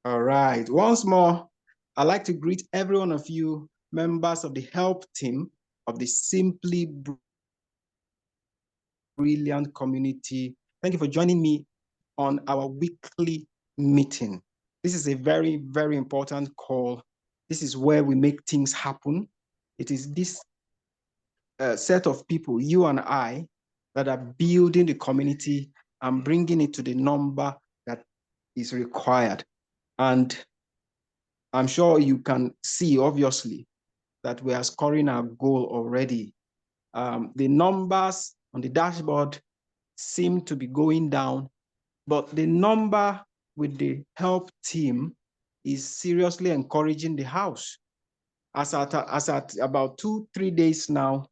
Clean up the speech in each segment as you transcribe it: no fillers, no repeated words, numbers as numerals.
All right. Once more, I'd like to greet every one of you, members of the help team of the Simply Brilliant community. Thank you for joining me on our weekly meeting. This is a very, very important call. This is where we make things happen. It is this set of people, you and I, that are building the community and bringing it to the number that is required. And I'm sure you can see, obviously, that we are scoring our goal already. The numbers on the dashboard seem to be going down, but the number with the help team is seriously encouraging the house. As at about 2-3 days now,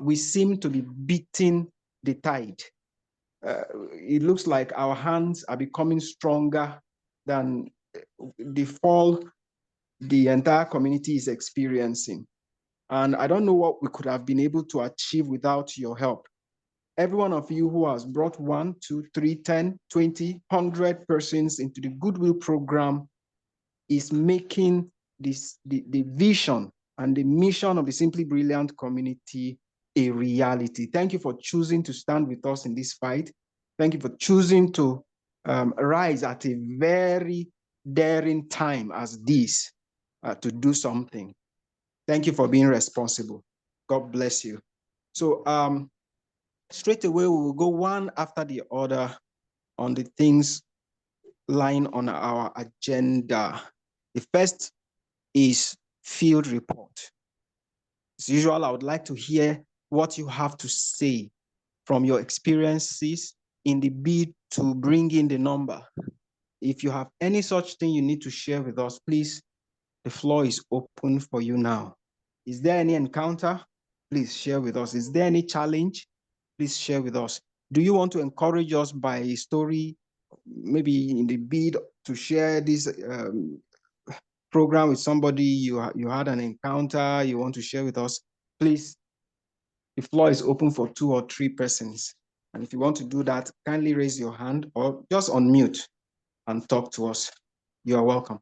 we seem to be beating the tide. It looks like our hands are becoming stronger than the fall the entire community is experiencing. And I don't know what we could have been able to achieve without your help. Every one of you who has brought 1, 2, 3, 10, 20, 100 persons into the Goodwill program is making this, the vision and the mission of the Simply Brilliant community a reality. Thank you for choosing to stand with us in this fight. Thank you for choosing to rise at a very daring time as this to do something. Thank you for being responsible. God bless you. So straight away, we will go one after the other on the things lying on our agenda. The first is field report. As usual, I would like to hear what you have to say from your experiences in the bid to bring in the number. If you have any such thing you need to share with us, please, the floor is open for you now. Is there any encounter? Please share with us. Is there any challenge? Please share with us. Do you want to encourage us by a story, maybe in the bid to share this program with somebody, you had an encounter you want to share with us? Please, the floor is open for 2 or 3 persons. And if you want to do that, kindly raise your hand or just unmute and talk to us. You are welcome.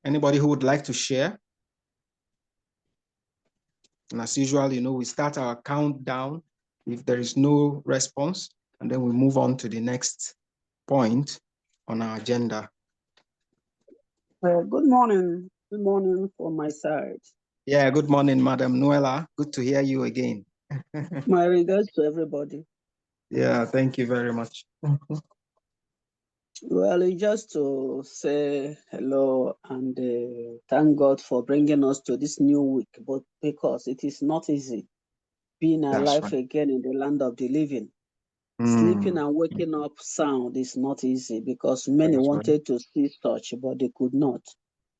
Anybody who would like to share? And as usual, we start our countdown if there is no response, and then we move on to the next point on our agenda. Good morning. Good morning from my side. Yeah, good morning, Madam Nuela. Good to hear you again. My regards to everybody. Yeah, thank you very much. Well, just to say hello and thank God for bringing us to this new week, but because it is not easy being alive again in the land of the living. Sleeping and waking up sound is not easy because many wanted to see such, but they could not.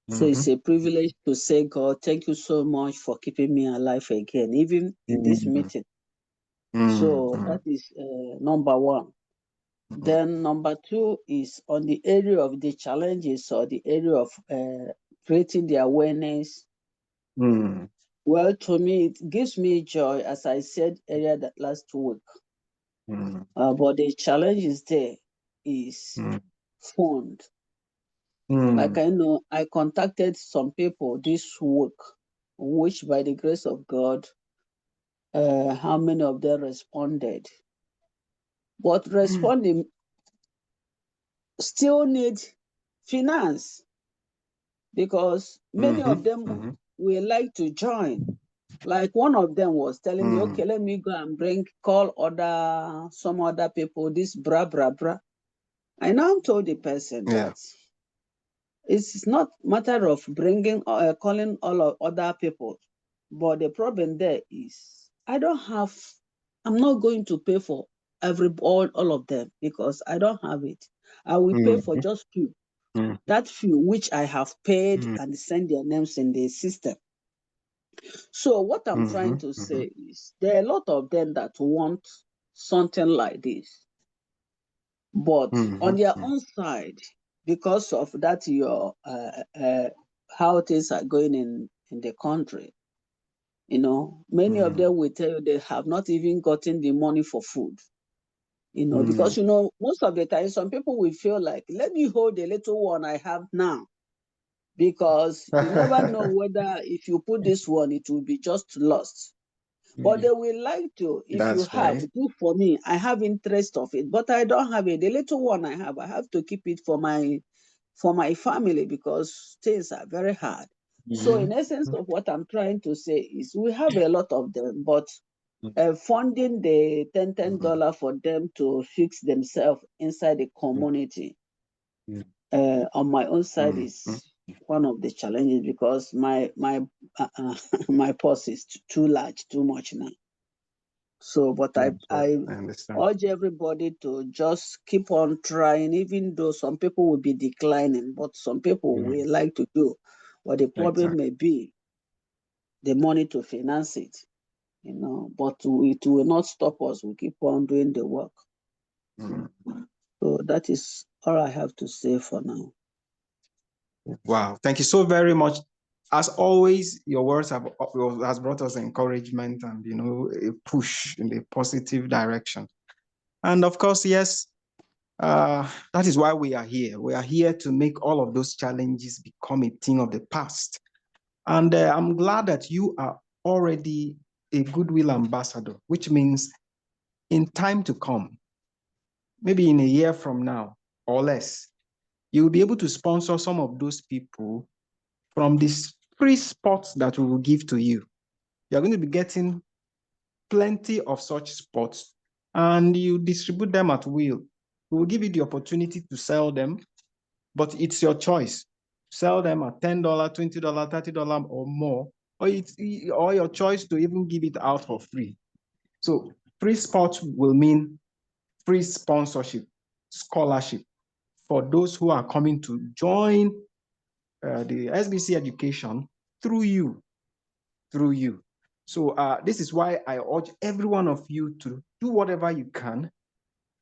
So it's a privilege to say, God, thank you so much for keeping me alive again, even in this meeting. So that is number one. Then number 2 is on the area of the challenges or the area of creating the awareness. Well, to me, it gives me joy, as I said earlier that last week. But the challenge is there is fund. Like I contacted some people this week, which by the grace of God, how many of them responded? But responding still need finance because many of them will like to join. Like one of them was telling me, okay, let me go and call some other people, this bra. I now told the person that it's not matter of calling all of other people, but the problem there is I'm not going to pay for all of them because I don't have it. I will pay for just few. That few which I have paid and send their names in the system. So what I'm trying to say is there are a lot of them that want something like this. But on their own side, because of that, how things are going in the country, Many of them will tell you they have not even gotten the money for food. Because most of the time some people will feel like, let me hold the little one I have now, because you never know whether if you put this one, it will be just lost. But they will like to, if you have, do for me. I have interest of it, but I don't have it. The little one I have to keep it for my family, because things are very hard. So in essence of what I'm trying to say is, we have a lot of them, but funding the $10 for them to fix themselves inside the community on my own side is one of the challenges, because my my purse is too large, too much now. So, but I urge everybody to just keep on trying, even though some people will be declining, but some people will like to do. But the problem may be the money to finance it, but it will not stop us. We keep on doing the work. So that is all I have to say for now. Wow, thank you so very much. As always, your words has brought us encouragement and a push in the positive direction. And of course, yes, that is why we are here. We are here to make all of those challenges become a thing of the past. And I'm glad that you are already a Goodwill ambassador, which means in time to come, maybe in a year from now or less, you will be able to sponsor some of those people from these free spots that we will give to you. You're going to be getting plenty of such spots, and you distribute them at will. We will give you the opportunity to sell them, but it's your choice. Sell them at $10, $20, $30 or more, or your choice to even give it out for free. So free spots will mean free sponsorship, scholarship for those who are coming to join the SBC education through you. So this is why I urge every one of you to do whatever you can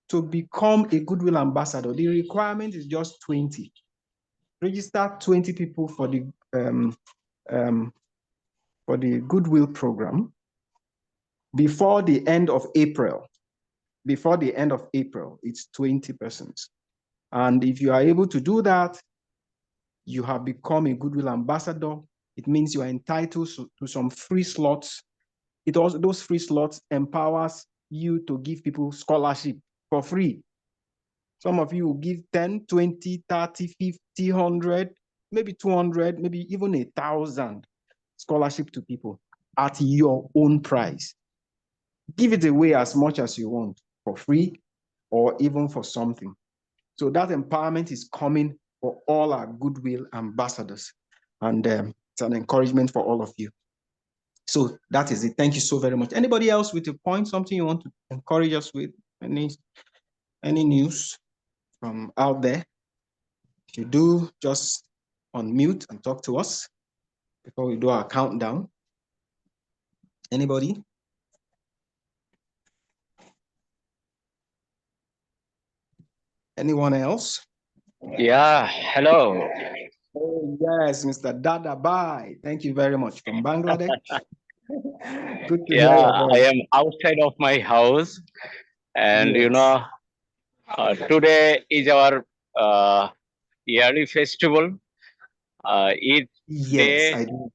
to become a Goodwill ambassador. The requirement is just 20. Register 20 people for the Goodwill program before the end of April. Before the end of April, it's 20 persons. And if you are able to do that, you have become a Goodwill ambassador. It means you are entitled to some free slots. Those free slots empowers you to give people scholarship for free. Some of you will give 10, 20, 30, 50, 100, maybe 200, maybe even 1,000 scholarship to people at your own price. Give it away as much as you want for free or even for something. So that empowerment is coming for all our Goodwill ambassadors. And it's an encouragement for all of you. So that is it. Thank you so very much. Anybody else with a point, something you want to encourage us with? Any news from out there? If you do, just unmute and talk to us before we do our countdown. Anybody? Anyone else? Yeah, hello. Oh, yes, Mr. Dadabai. Thank you very much from Bangladesh. Good to hear your voice. I am outside of my house, and Yes. today is our yearly festival, Eid Yes, Day, I do.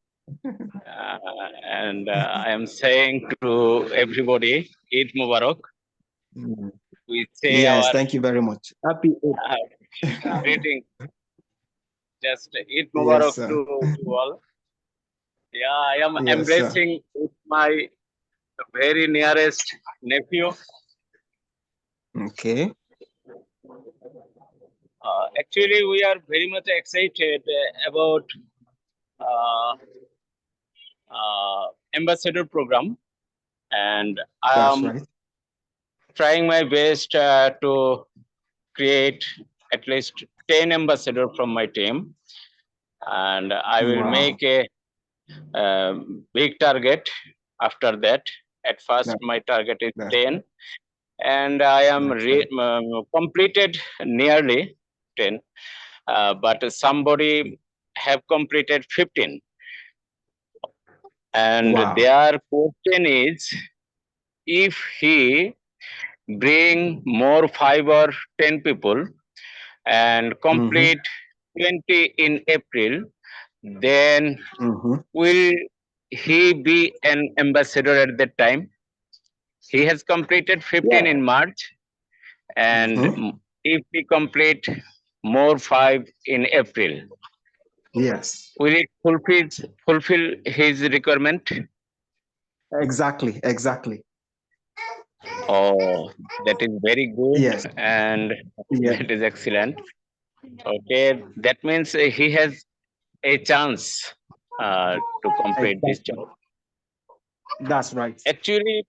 and I am saying to everybody, Eid Mubarak. We say Yes, our thank you very much. Happy Eid. greeting, just Eid Yes, Mubarak sir. to all. Yeah, I am Yes, sir. embracing with my very nearest nephew. Okay. Actually, we are very much excited about uh, ambassador program, and I That's am right. trying my best to create at least 10 ambassador from my team, and I will Wow. make a big target after that. At first, my target is 10, and I am completed nearly 10, but somebody have completed 15. And their question is, if he bring more 5 or 10 people and complete 20 in April, then will he be an ambassador at that time? He has completed 15 in March, and if he complete more 5 in April, will it fulfill his requirement? Exactly. Oh, that is very good. Yes. And that is excellent. Okay, that means he has a chance to complete this job. That's right. Actually,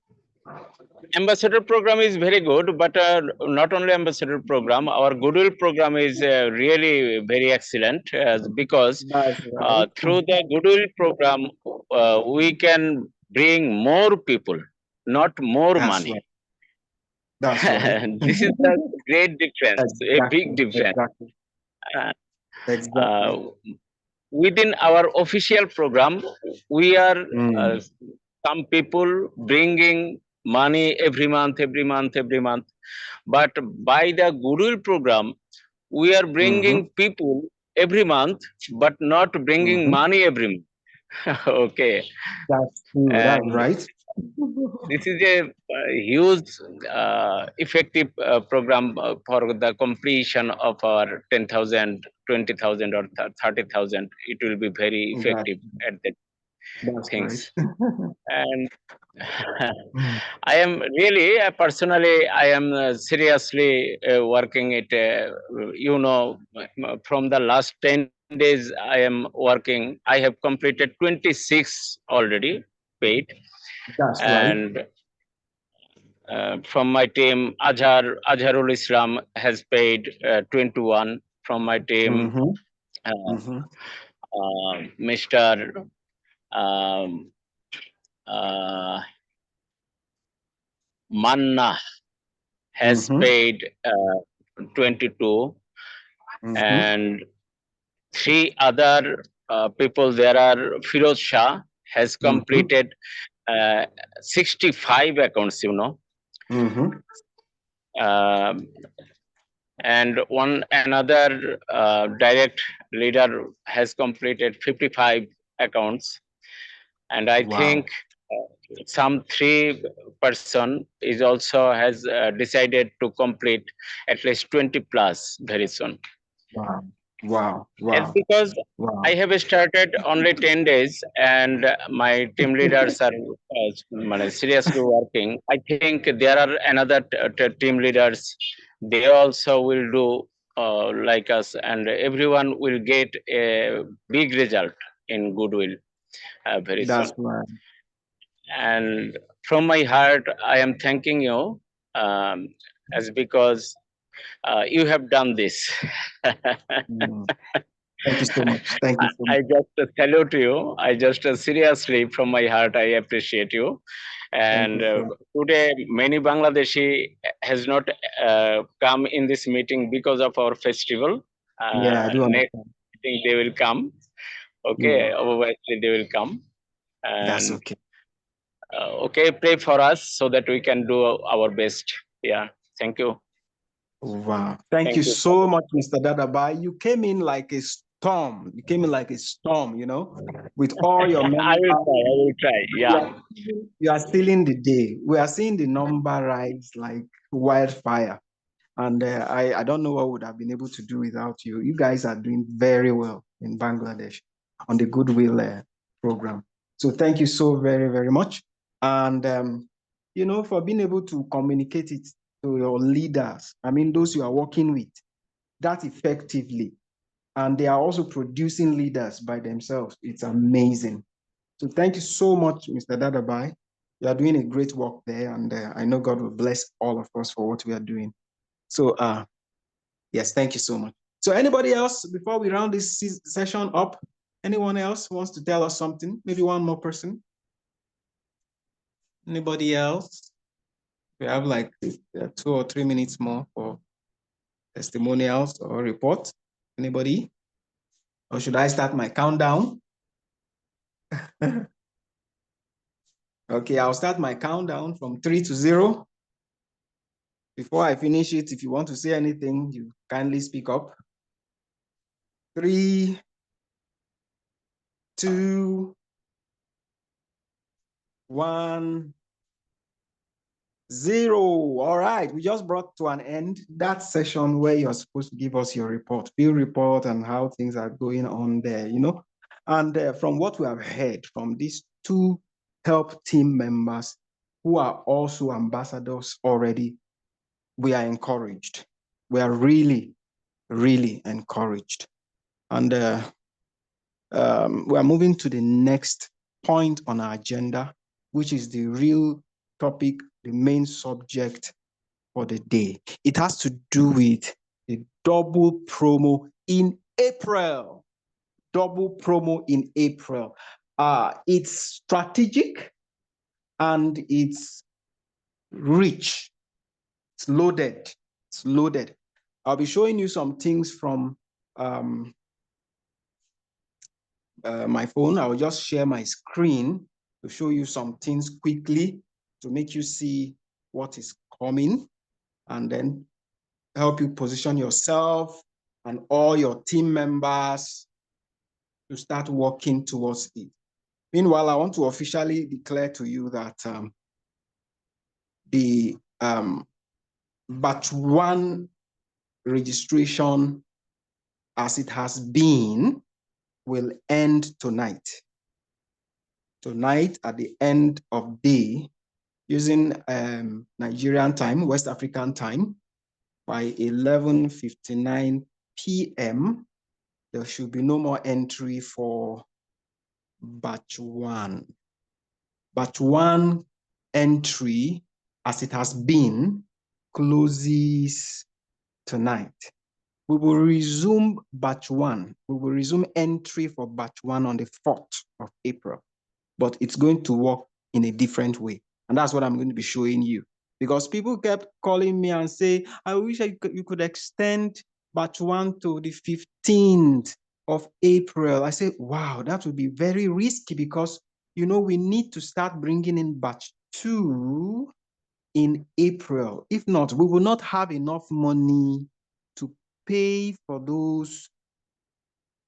ambassador program is very good, but not only ambassador program, our Goodwill program is really very excellent, because through the Goodwill program, we can bring more people, not more money. Right. That's right. This is a great difference, a big difference. Within our official program, we are some people bringing money every month. But by the Goodwill program, we are bringing people every month, but not bringing money every month. Okay. That's true. That's right. This is a huge, effective program for the completion of our 10,000, 20,000 or 30,000. It will be very effective at that things. And I am really, personally, I am seriously working it. From the last 10 days, I am working. I have completed 26 already paid. That's and from my team, Azharul Islam has paid 21 from my team. Mr. Um, Manna has paid 22, and 3 other people. There are Firoz Shah has completed 65 accounts, and another direct leader has completed 55 accounts, and I think some 3 person is also has decided to complete at least 20 plus very soon. Wow. It's because I have started only 10 days, and my team leaders are seriously working. I think there are another team leaders. They also will do like us, and everyone will get a big result in Goodwill very soon. Right. And from my heart, I am thanking you, as because you have done this. Thank you so much. Thank you so much. I just salute you. I just seriously from my heart, I appreciate you. And today, many Bangladeshi has not come in this meeting because of our festival. I do Next understand. meeting they will come. Okay, obviously they will come. And that's okay. Okay, pray for us so that we can do our best. Yeah, thank you. Wow. Thank you so much, Mr. Dadabai. You came in like a storm. With all your I will try. Yeah. You are stealing the day. We are seeing the number rise like wildfire. And I don't know what would have been able to do without you. You guys are doing very well in Bangladesh on the Goodwill program. So thank you so very, very much. And, for being able to communicate it to your leaders, those you are working with, that effectively. And they are also producing leaders by themselves. It's amazing. So thank you so much, Mr. Dadabai. You are doing a great work there. And I know God will bless all of us for what we are doing. So, yes, thank you so much. So anybody else, before we round this session up, anyone else wants to tell us something? Maybe one more person? Anybody else? We have like 2 or 3 minutes more for testimonials or reports. Anybody? Or should I start my countdown? Okay, I'll start my countdown from 3 to 0. Before I finish it, if you want to say anything, you kindly speak up. 3, 2, 1, 0. All right, we just brought to an end that session where you're supposed to give us your report, field report, and how things are going on there, you know. And from what we have heard from these 2 help team members who are also ambassadors already, we are encouraged. We are really, really encouraged. And we are moving to the next point on our agenda, which is the real topic, the main subject for the day. It has to do with the double promo in April. Double promo in April. It's strategic and it's rich. It's loaded. It's loaded. I'll be showing you some things from my phone. I will just share my screen to show you some things quickly to make you see what is coming and then help you position yourself and all your team members to start working towards it. Meanwhile, I want to officially declare to you that the batch 1 registration, as it has been, will end tonight. Tonight at the end of day, using Nigerian time, West African time, by 11:59 p.m., there should be no more entry for batch 1. Batch 1 entry, as it has been, closes tonight. We will resume batch 1. We will resume entry for batch 1 on the 4th of April, but it's going to work in a different way. And that's what I'm going to be showing you. Because people kept calling me and say, I wish you could extend batch 1 to the 15th of April. I said, wow, that would be very risky because, you know, we need to start bringing in batch 2 in April. If not, we will not have enough money to pay for those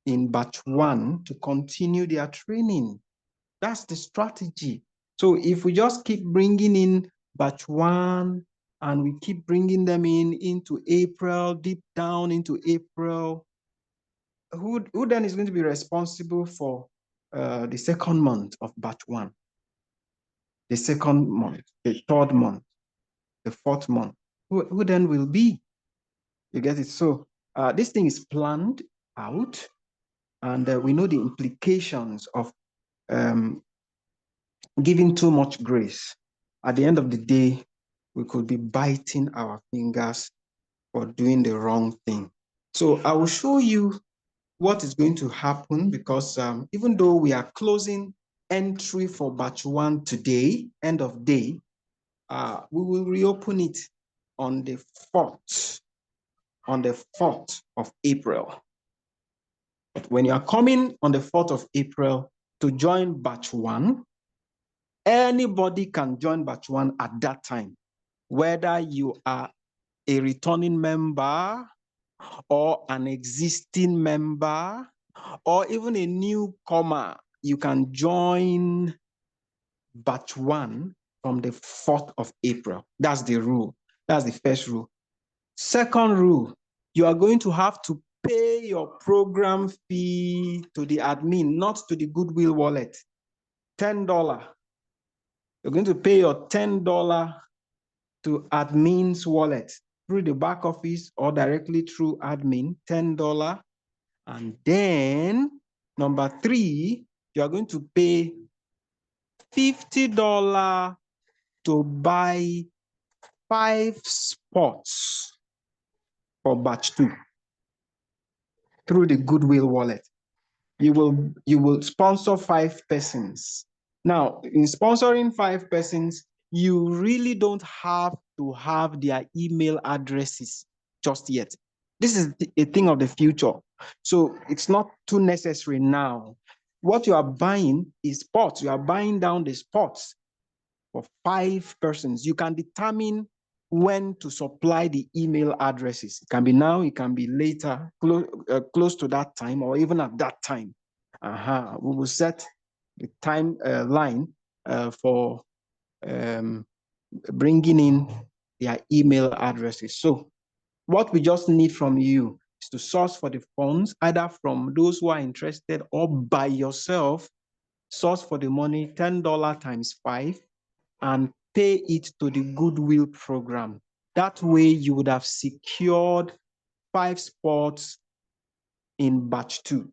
in batch 1 to continue their training. That's the strategy. So if we just keep bringing in batch 1 and we keep bringing them into April, deep down into April, who then is going to be responsible for the 2nd month of batch 1? The 2nd month, the 3rd month, the 4th month? Who then will be? You get it? So this thing is planned out, and we know the implications of giving too much grace. At the end of the day, we could be biting our fingers for doing the wrong thing. So I will show you what is going to happen because even though we are closing entry for batch 1 today, end of day, we will reopen it on the 4th of April. But when you are coming on the 4th of April to join batch 1, anybody can join batch 1 at that time, whether you are a returning member or an existing member or even a newcomer. You can join batch 1 from the 4th of April. That's the rule. That's the first rule. Second rule, you are going to have to pay your program fee to the admin, not to the Goodwill wallet. $10. You're going to pay your $10 to admin's wallet through the back office or directly through admin, $10. And then number 3, you are going to pay $50 to buy 5 spots for batch 2 through the Goodwill wallet. You will sponsor 5 persons. Now, in sponsoring 5 persons, you really don't have to have their email addresses just yet. This is a thing of the future. So it's not too necessary now. What you are buying is spots. You are buying down the spots. for 5 persons. You can determine when to supply the email addresses. It can be now, it can be later, close to that time, or even at that time. We will set the time line for bringing in their email addresses. So what we just need from you is to source for the funds, either from those who are interested or by yourself. Source for the money, $10 times 5, and pay it to the Goodwill program. That way you would have secured 5 spots in batch 2.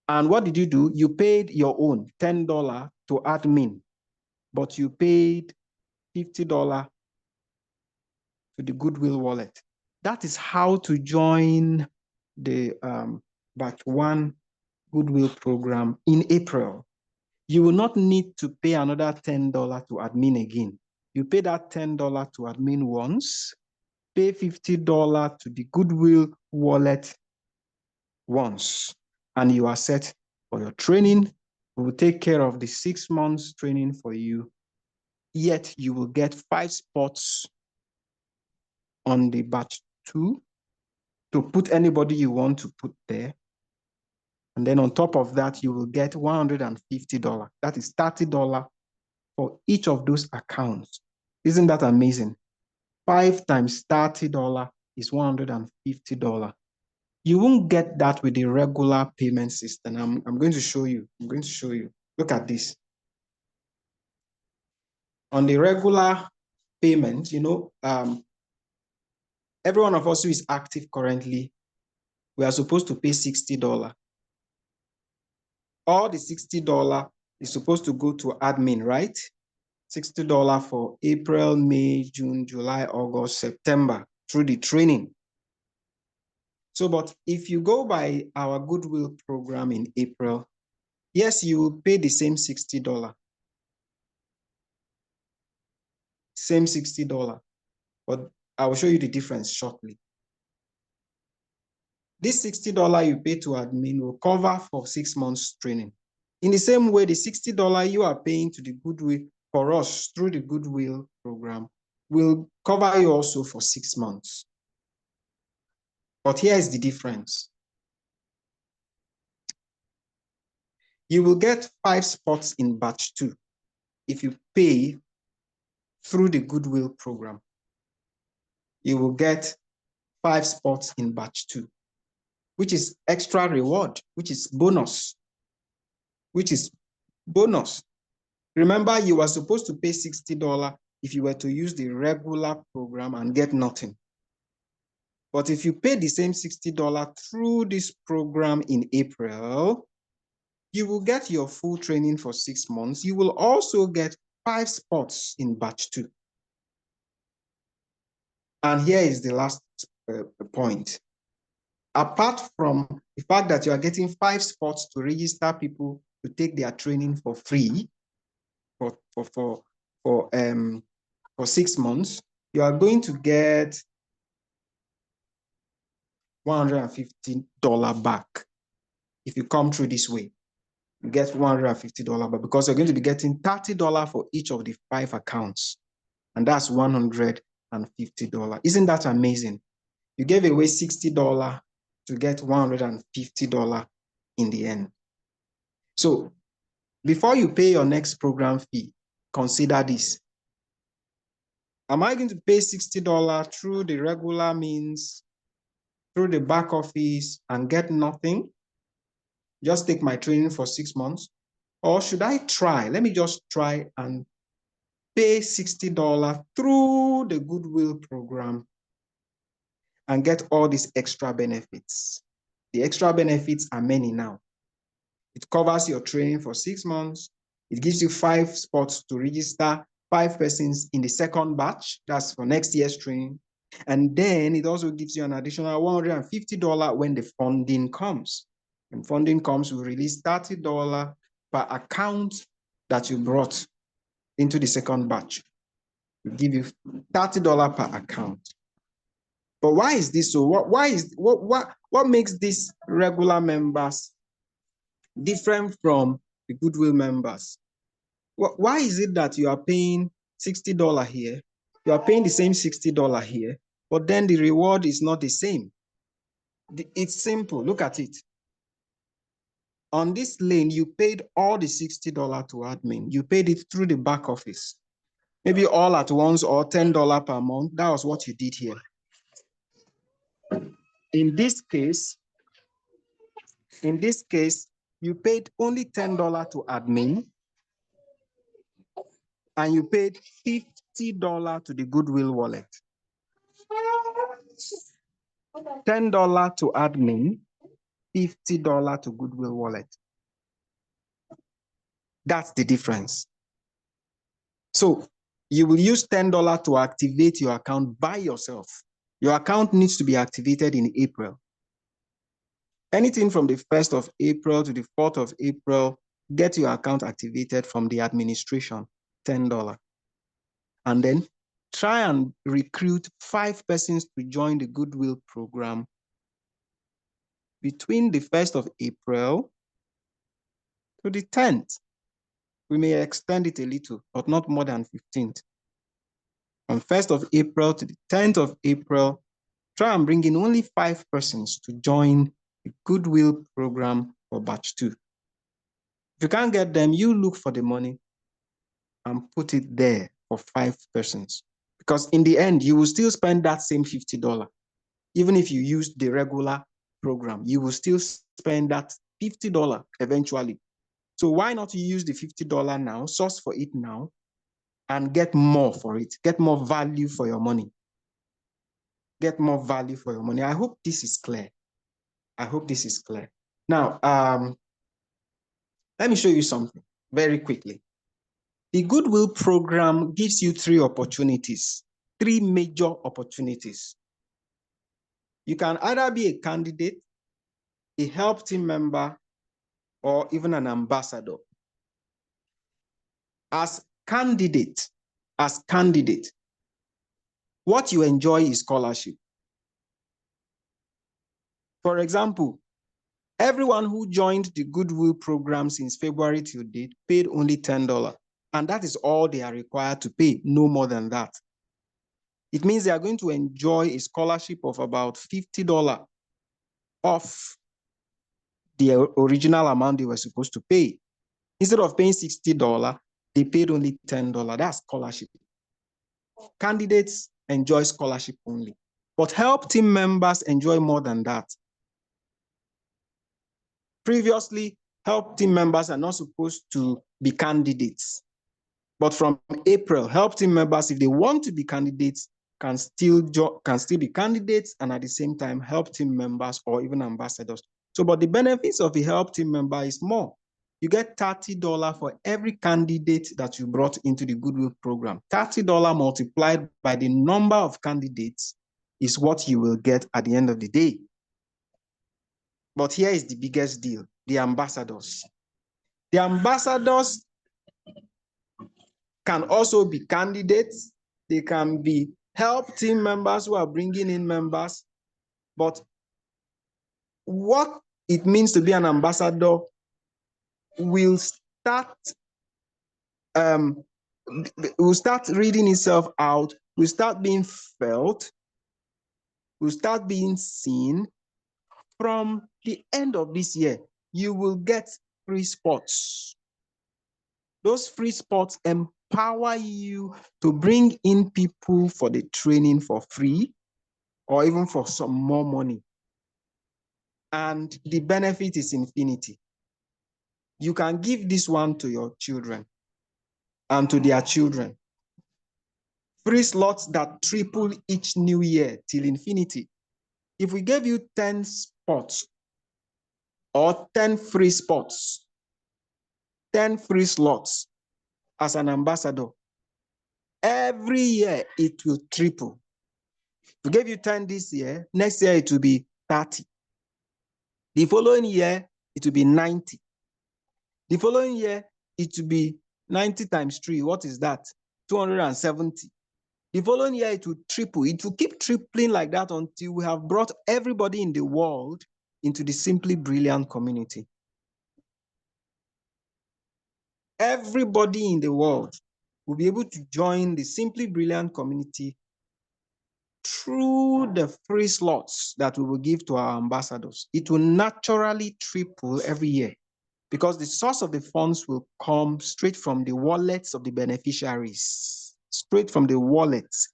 And what did you do? You paid your own $10 to admin, but you paid $50 to the Goodwill wallet. That is how to join the batch 1 Goodwill program in April. You will not need to pay another $10 to admin again. You pay that $10 to admin once, pay $50 to the Goodwill wallet once, and you are set for your training. We will take care of the 6 months training for you, yet you will get 5 spots on the batch 2 to put anybody you want to put there. And then on top of that, you will get $150. That is $30 for each of those accounts. Isn't that amazing? 5 times $30 is $150. You won't get that with the regular payment system. I'm going to show you. Look at this. On the regular payment, every one of us who is active currently, we are supposed to pay $60. All the $60 is supposed to go to admin, right? $60 for April, May, June, July, August, September through the training. So, but if you go by our Goodwill program in April, yes, you will pay the same $60. Same $60, but I will show you the difference shortly. This $60 you pay to admin will cover for 6 months training. In the same way, the $60 you are paying to the Goodwill for us through the Goodwill program will cover you also for 6 months. But here is the difference. You will get 5 spots in batch 2 if you pay through the Goodwill program. You will get 5 spots in batch 2, which is extra reward, which is bonus. Remember, you were supposed to pay $60 if you were to use the regular program and get nothing. But if you pay the same $60 through this program in April, you will get your full training for 6 months. You will also get 5 spots in batch 2. And here is the last point. Apart from the fact that you are getting 5 spots to register people to take their training for free for 6 months, you are going to get $150 back. If you come through this way, you get $150 back because you're going to be getting $30 for each of the 5 accounts. And that's $150. Isn't that amazing? You gave away $60 to get $150 in the end. So before you pay your next program fee, consider this. Am I going to pay $60 through the regular means, through the back office, and get nothing? Just take my training for 6 months? Or should I try? Let me just try and pay $60 through the Goodwill program and get all these extra benefits. The extra benefits are many now. It covers your training for 6 months. It gives you 5 spots to register 5 persons in the second batch. That's for next year's training. And then it also gives you an additional $150 when the funding comes. When funding comes, we release $30 per account that you brought into the second batch. We give you $30 per account. But why is this so? What makes these regular members different from the Goodwill members. Why is it that you are paying $60 here? You are paying the same $60 here, but then the reward is not the same. It's simple. Look at it. On this lane, you paid all the $60 to admin. You paid it through the back office. Maybe all at once or $10 per month. That was what you did here. In this case, you paid only $10 to admin, and you paid $50 to the Goodwill wallet. $10 to admin, $50 to Goodwill wallet. That's the difference. So you will use $10 to activate your account by yourself. Your account needs to be activated in April. Anything from the 1st of April to the 4th of April, get your account activated from the administration, $10. And then try and recruit 5 persons to join the Goodwill program between the 1st of April to the 10th. We may extend it a little, but not more than 15th. From 1st of April to the 10th of April, try and bring in only 5 persons to join the Goodwill program for batch 2. If you can't get them, you look for the money and put it there for 5 persons. Because in the end, you will still spend that same $50. Even if you use the regular program, you will still spend that $50 eventually. So why not use the $50 now, source for it now, and get more for it, get more value for your money. Get more value for your money. I hope this is clear. I hope this is clear. Now, let me show you something very quickly. The Goodwill program gives you 3 opportunities, 3 major opportunities. You can either be a candidate, a help team member, or even an ambassador. As candidate, what you enjoy is scholarship. For example, everyone who joined the Goodwill program since February till date paid only $10. And that is all they are required to pay, no more than that. It means they are going to enjoy a scholarship of about $50 off the original amount they were supposed to pay. Instead of paying $60, they paid only $10. That's scholarship. Candidates enjoy scholarship only, but help team members enjoy more than that. Previously, help team members are not supposed to be candidates. But from April, help team members, if they want to be candidates, can still be candidates, and at the same time, help team members or even ambassadors. So, but the benefits of a help team member is more. You get $30 for every candidate that you brought into the Goodwill program. $30 multiplied by the number of candidates is what you will get at the end of the day. But here is the biggest deal, the ambassadors. The ambassadors can also be candidates. They can be help team members who are bringing in members. But what it means to be an ambassador will start reading itself out, will start being felt, will start being seen. From the end of this year, you will get free spots. Those free spots empower you to bring in people for the training for free or even for some more money. And the benefit is infinity. You can give this one to your children and to their children. Free slots that triple each new year till infinity. If we gave you 10 spots or 10 free spots, 10 free slots as an ambassador, every year it will triple. If we gave you 10 this year, next year it will be 30. The following year, it will be 90. The following year, it will be 90 times 3. What is that? 270. The following year, it will triple. It will keep tripling like that until we have brought everybody in the world into the Simply Brilliant community. everybody in the world will be able to join the Simply Brilliant community through the free slots that we will give to our ambassadors. It will naturally triple every year because the source of the funds will come straight from the wallets of the beneficiaries, straight from the wallets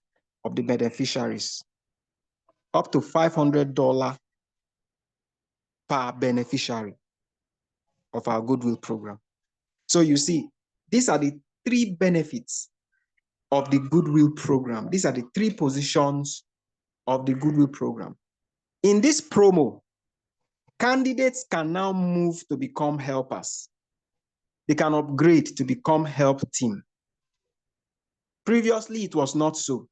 of the beneficiaries, up to $500 per beneficiary of our Goodwill program. So you see, these are the three benefits of the Goodwill program. These are the three positions of the Goodwill program. In this promo, candidates can now move to become helpers. They can upgrade to become help team. Previously, it was not so.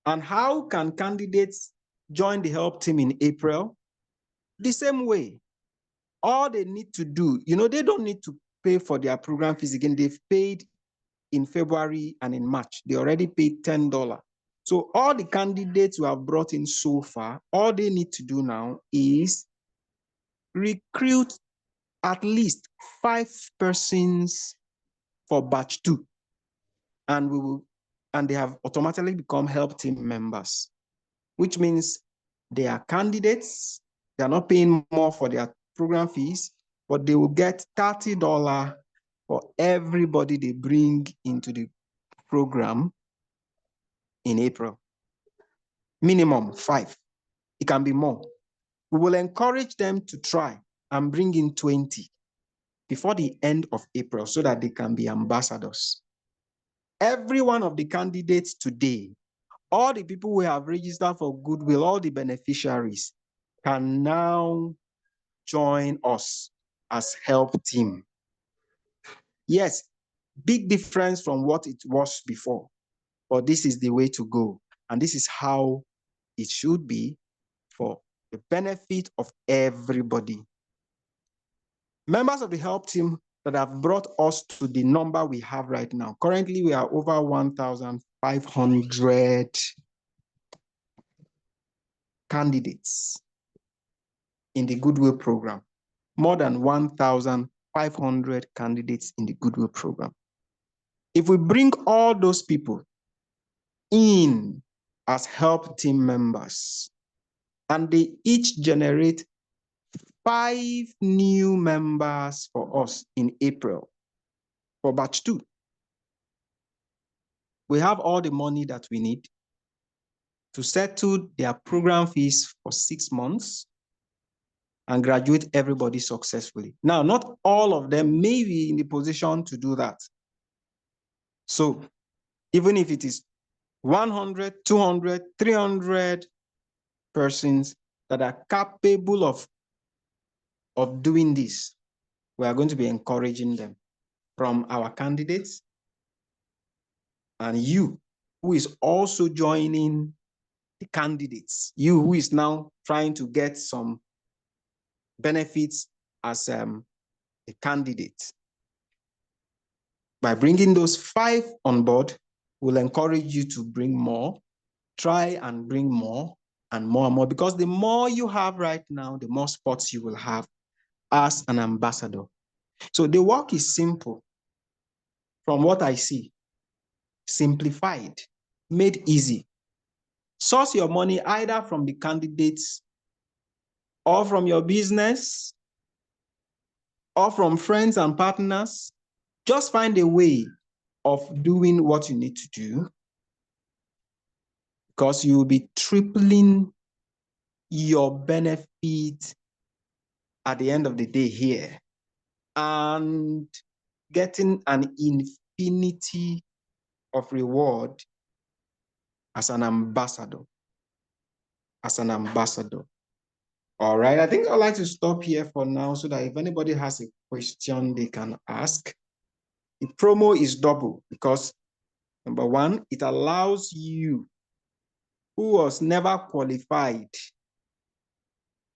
And how can candidates join the help team in April? The same way. All they need to do, they don't need to pay for their program fees again. They've paid in February and in March. They already paid $10. So all the candidates we have brought in so far, all they need to do now is recruit at least 5 persons for batch 2. And they have automatically become help team members, which means they are candidates. They are not paying more for their program fees, but they will get $30 for everybody they bring into the program in April. Minimum 5. It can be more. We will encourage them to try and bring in 20 before the end of April so that they can be ambassadors. Every one of the candidates today, all the people who have registered for Goodwill, all the beneficiaries, can now join us as help team. Yes, big difference from what it was before, but this is the way to go. And this is how it should be for the benefit of everybody. Members of the help team that have brought us to the number we have right now. Currently, we are over 1,500 candidates in the Goodwill program. More than 1,500 candidates in the Goodwill program. If we bring all those people in as help team members, and they each generate 5 new members for us in April for batch 2, we have all the money that we need to settle their program fees for 6 months and graduate everybody successfully. Now, not all of them may be in the position to do that. So even if it is 100, 200, 300 persons that are capable of doing this, we are going to be encouraging them from our candidates and you who is also joining the candidates, you who is now trying to get some benefits as a candidate. By bringing those 5 on board, we'll encourage you to bring more, try and bring more and more, because the more you have right now, the more spots you will have as an ambassador. So the work is simple. From what I see, simplified, made easy. Source your money either from the candidates or from your business or from friends and partners. Just find a way of doing what you need to do, because you will be tripling your benefit at the end of the day here and getting an infinity of reward as an ambassador. All right, I think I'd like to stop here for now so that if anybody has a question, they can ask. The promo is double because, number one, it allows you who was never qualified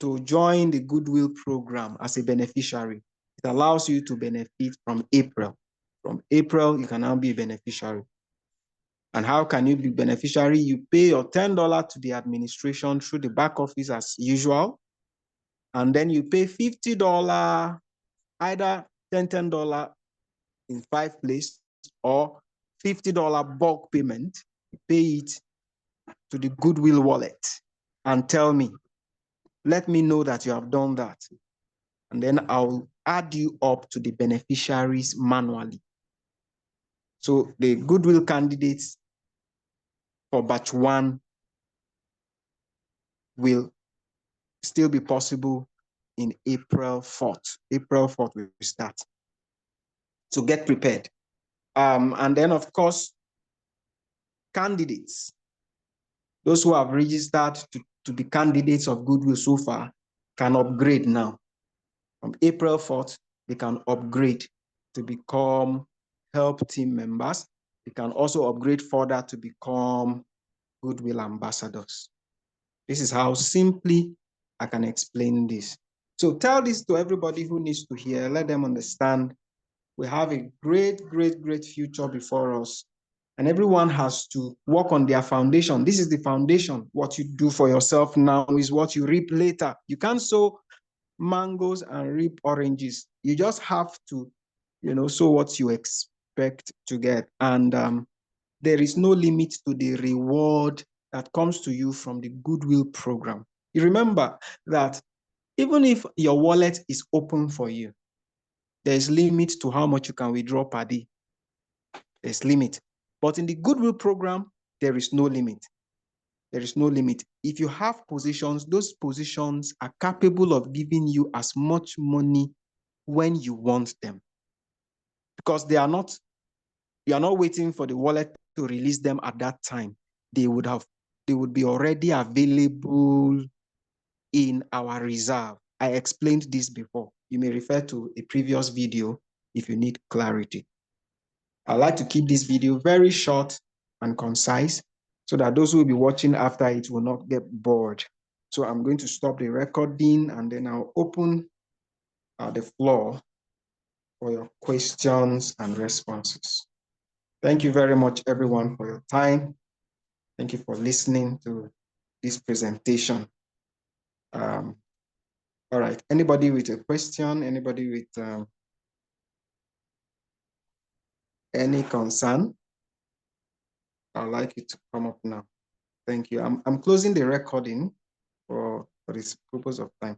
to join the Goodwill program as a beneficiary. It allows you to benefit from April. From April, you can now be a beneficiary. And how can you be beneficiary? You pay your $10 to the administration through the back office as usual. And then you pay $50, either $10 in 5 places, or $50 bulk payment, pay it to the Goodwill wallet and tell me, let me know that you have done that. And then I'll add you up to the beneficiaries manually. So the Goodwill candidates for batch 1 will still be possible in April 4th. April 4th will start. So get prepared. And then, of course, candidates, those who have registered to be candidates of Goodwill so far, can upgrade now. From April 4th, they can upgrade to become help team members. They can also upgrade further to become Goodwill ambassadors. This is how simply I can explain this. So tell this to everybody who needs to hear. Let them understand we have a great, great, great future before us. And everyone has to work on their foundation. This is the foundation. What you do for yourself now is what you reap later. You can't sow mangoes and reap oranges. You just have to, sow what you expect to get. And there is no limit to the reward that comes to you from the Goodwill program. You remember that even if your wallet is open for you, there's limit to how much you can withdraw per day. There's limit. But in the Goodwill program, there is no limit. There is no limit. If you have positions, those positions are capable of giving you as much money when you want them. Because you are not waiting for the wallet to release them at that time. They would be already available in our reserve. I explained this before. You may refer to a previous video if you need clarity. I like to keep this video very short and concise so that those who will be watching after it will not get bored. So I'm going to stop the recording and then I'll open the floor for your questions and responses. Thank you very much, everyone, for your time. Thank you for listening to this presentation. All right, anybody with a question? Anybody with any concern? I'd like you to come up now. Thank you. I'm closing the recording for this purpose of time.